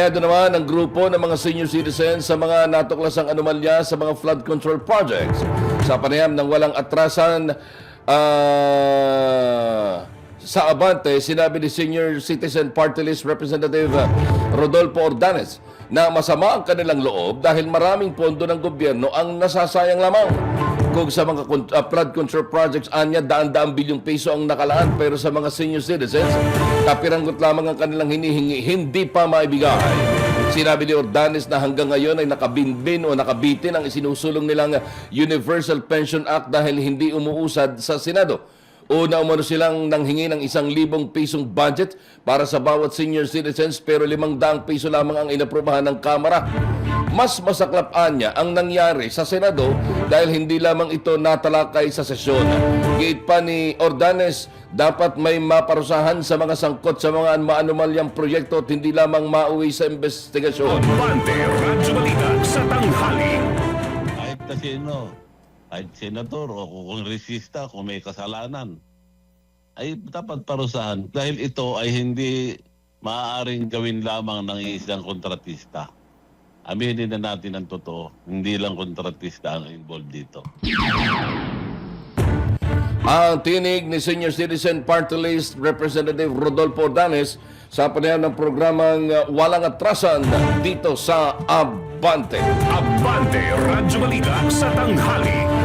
Empleyado naman ng grupo ng mga senior citizens sa mga natuklasang anomalya sa mga flood control projects. Sa panayam ng walang atrasan sa Abante, sinabi ni Senior Citizen Party List Representative Rodolfo Ordanes na masama ang kanilang loob dahil maraming pondo ng gobyerno ang nasasayang lamang. Kung sa mga flood control projects, anya daan-daang bilyong piso ang nakalaan, pero sa mga senior citizens, kapiranggot lamang ang kanilang hinihingi, hindi pa maibigay. Sinabi ni Ordanes na hanggang ngayon ay nakabinbin o nakabitin ang isinusulong nilang Universal Pension Act dahil hindi umuusad sa Senado. Una umano silang nanghingi ng 1,000 pisong budget para sa bawat senior citizens, pero 500 piso lamang ang inaprubahan ng Kamara. Mas masaklap niya ang nangyari sa Senado dahil hindi lamang ito natalakay sa sesyon. Giit pa ni Ordanes, dapat may maparusahan sa mga sangkot sa mga maanumalyang proyekto at hindi lamang mauwi sa investigasyon. Abante Radyo Balita sa tanghali. Kahit na sino, kahit senador o kongresista, kung may kasalanan, ay dapat parusahan dahil ito ay hindi maaaring gawin lamang ng isang kontratista. Aminin na natin ang totoo, hindi lang kontratista ang involved dito. Ang tinig ni Senior Citizen Party List Representative Rodolfo Ordanes sa panayam ng programang Walang Atrasan dito sa Abante. Abante Radyo Balita sa tanghali.